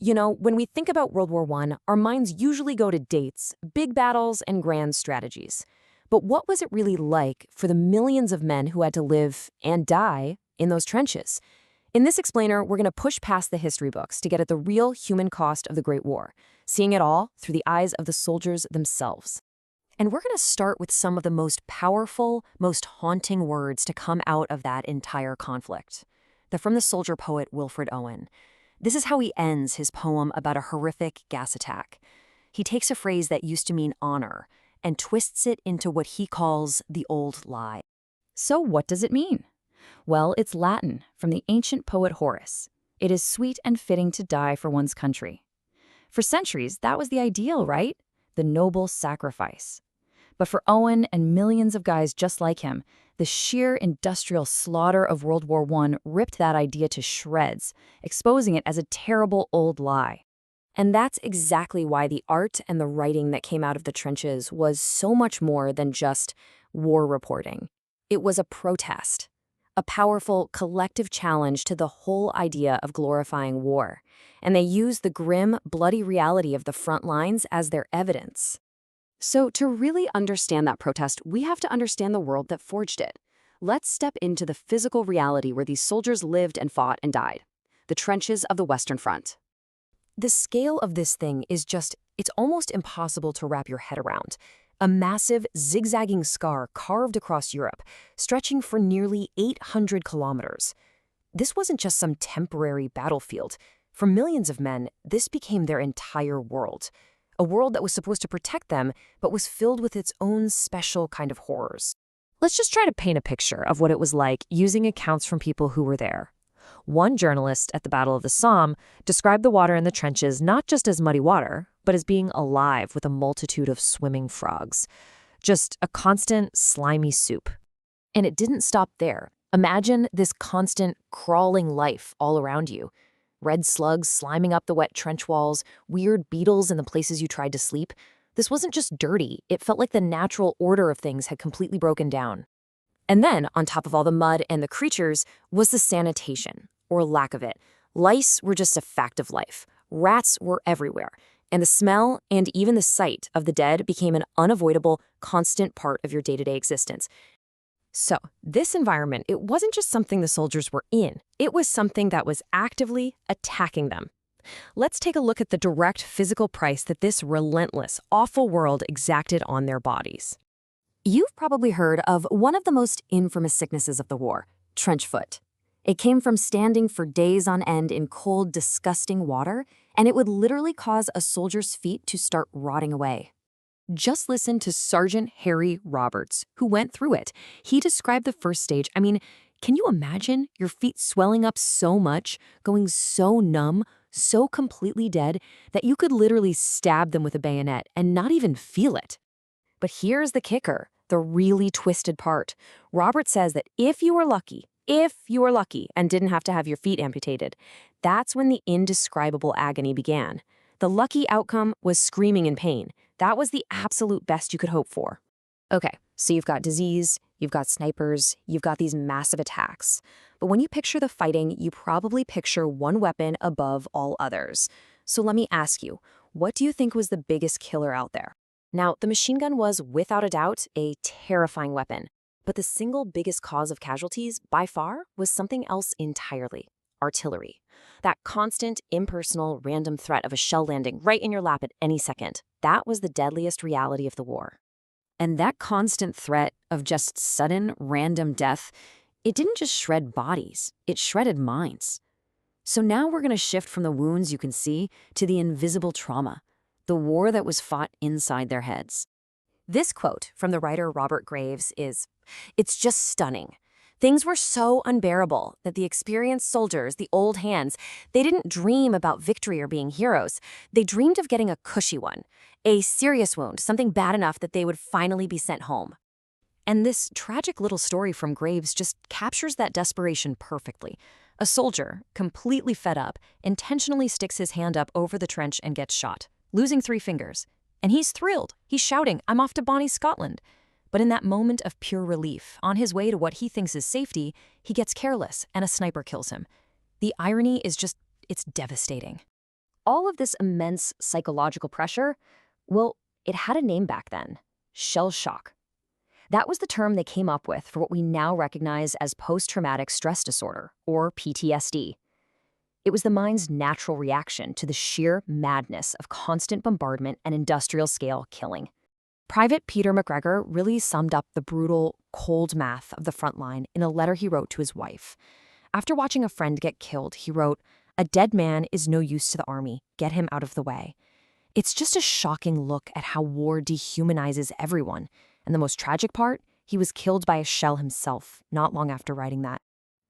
You know, when we think about World War I, our minds usually go to dates, big battles, and grand strategies. But what was it really like for the millions of men who had to live and die in those trenches? In this explainer, we're going to push past the history books to get at the real human cost of the Great War, seeing it all through the eyes of the soldiers themselves. And we're going to start with some of the most powerful, most haunting words to come out of that entire conflict. They're from the soldier poet Wilfred Owen. This is how he ends his poem about a horrific gas attack. He takes a phrase that used to mean honor and twists it into what he calls the old lie. So what does it mean? Well, it's Latin, from the ancient poet Horace. It is sweet and fitting to die for one's country. For centuries, that was the ideal, right? The noble sacrifice. But for Owen and millions of guys just like him, the sheer industrial slaughter of World War I ripped that idea to shreds, exposing it as a terrible old lie. And that's exactly why the art and the writing that came out of the trenches was so much more than just war reporting. It was a protest, a powerful collective challenge to the whole idea of glorifying war. And they used the grim, bloody reality of the front lines as their evidence. So to really understand that protest, we have to understand the world that forged it. Let's step into the physical reality where these soldiers lived and fought and died. The trenches of the Western Front. The scale of this thing is it's almost impossible to wrap your head around. A massive, zigzagging scar carved across Europe, stretching for nearly 800 kilometers. This wasn't just some temporary battlefield. For millions of men, this became their entire world. A world that was supposed to protect them, but was filled with its own special kind of horrors. Let's just try to paint a picture of what it was like using accounts from people who were there. One journalist at the Battle of the Somme described the water in the trenches not just as muddy water, but as being alive with a multitude of swimming frogs. Just a constant, slimy soup. And it didn't stop there. Imagine this constant, crawling life all around you. Red slugs sliming up the wet trench walls, weird beetles in the places you tried to sleep. This wasn't just dirty, it felt like the natural order of things had completely broken down. And then, on top of all the mud and the creatures, was the sanitation, or lack of it. Lice were just a fact of life. Rats were everywhere. And the smell and even the sight of the dead became an unavoidable, constant part of your day-to-day existence. So, this environment, it wasn't just something the soldiers were in. It was something that was actively attacking them. Let's take a look at the direct physical price that this relentless, awful world exacted on their bodies. You've probably heard of one of the most infamous sicknesses of the war, trench foot. It came from standing for days on end in cold, disgusting water, and it would literally cause a soldier's feet to start rotting away. Just listen to Sergeant Harry Roberts, who went through it. He described the first stage. I mean, can you imagine your feet swelling up so much, going so numb, so completely dead, that you could literally stab them with a bayonet and not even feel it? But here's the kicker, the really twisted part. Roberts says that if you were lucky and didn't have to have your feet amputated, that's when the indescribable agony began. The lucky outcome was screaming in pain. That was the absolute best you could hope for. Okay, so you've got disease, you've got snipers, you've got these massive attacks. But when you picture the fighting, you probably picture one weapon above all others. So let me ask you, what do you think was the biggest killer out there? Now, the machine gun was, without a doubt, a terrifying weapon. But the single biggest cause of casualties, by far, was something else entirely. Artillery. That constant, impersonal, random threat of a shell landing right in your lap at any second. That was the deadliest reality of the war. And that constant threat of just sudden, random death, it didn't just shred bodies, it shredded minds. So now we're going to shift from the wounds you can see to the invisible trauma, the war that was fought inside their heads. This quote from the writer Robert Graves is, "It's just stunning. Things were so unbearable that the experienced soldiers, the old hands, they didn't dream about victory or being heroes. They dreamed of getting a cushy one, a serious wound, something bad enough that they would finally be sent home." And this tragic little story from Graves just captures that desperation perfectly. A soldier, completely fed up, intentionally sticks his hand up over the trench and gets shot, losing 3 fingers. And he's thrilled. He's shouting, "I'm off to Bonnie, Scotland." But in that moment of pure relief, on his way to what he thinks is safety, he gets careless and a sniper kills him. The irony is it's devastating. All of this immense psychological pressure, well, it had a name back then: shell shock. That was the term they came up with for what we now recognize as post-traumatic stress disorder, or PTSD. It was the mind's natural reaction to the sheer madness of constant bombardment and industrial-scale killing. Private Peter McGregor really summed up the brutal, cold math of the front line in a letter he wrote to his wife. After watching a friend get killed, he wrote, "A dead man is no use to the army. Get him out of the way." It's just a shocking look at how war dehumanizes everyone. And the most tragic part, he was killed by a shell himself not long after writing that.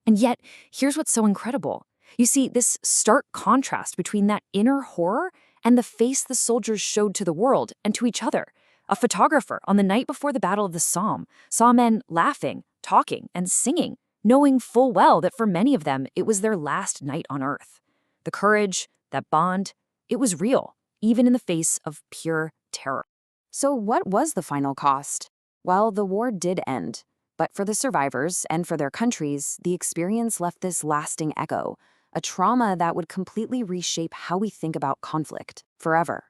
And yet, here's what's so incredible. You see, this stark contrast between that inner horror and the face the soldiers showed to the world and to each other. A photographer on the night before the Battle of the Somme saw men laughing, talking, and singing, knowing full well that for many of them it was their last night on Earth. The courage, that bond, it was real, even in the face of pure terror. So what was the final cost? Well, the war did end. But for the survivors and for their countries, the experience left this lasting echo, a trauma that would completely reshape how we think about conflict forever.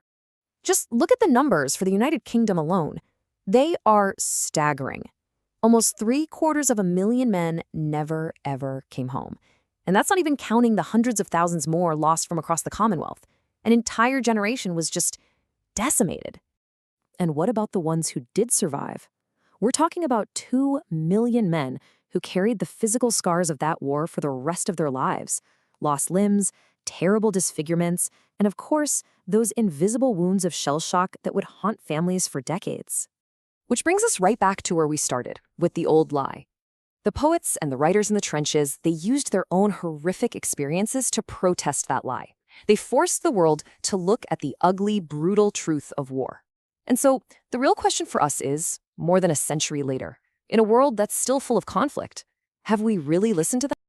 Just look at the numbers for the United Kingdom alone. They are staggering. Almost 750,000 men never, ever came home. And that's not even counting the hundreds of thousands more lost from across the Commonwealth. An entire generation was just decimated. And what about the ones who did survive? We're talking about 2 million men who carried the physical scars of that war for the rest of their lives. Lost limbs, terrible disfigurements, and of course, those invisible wounds of shell shock that would haunt families for decades. Which brings us right back to where we started, with the old lie. The poets and the writers in the trenches, they used their own horrific experiences to protest that lie. They forced the world to look at the ugly, brutal truth of war. And so, the real question for us is, more than a century later, in a world that's still full of conflict, have we really listened to them?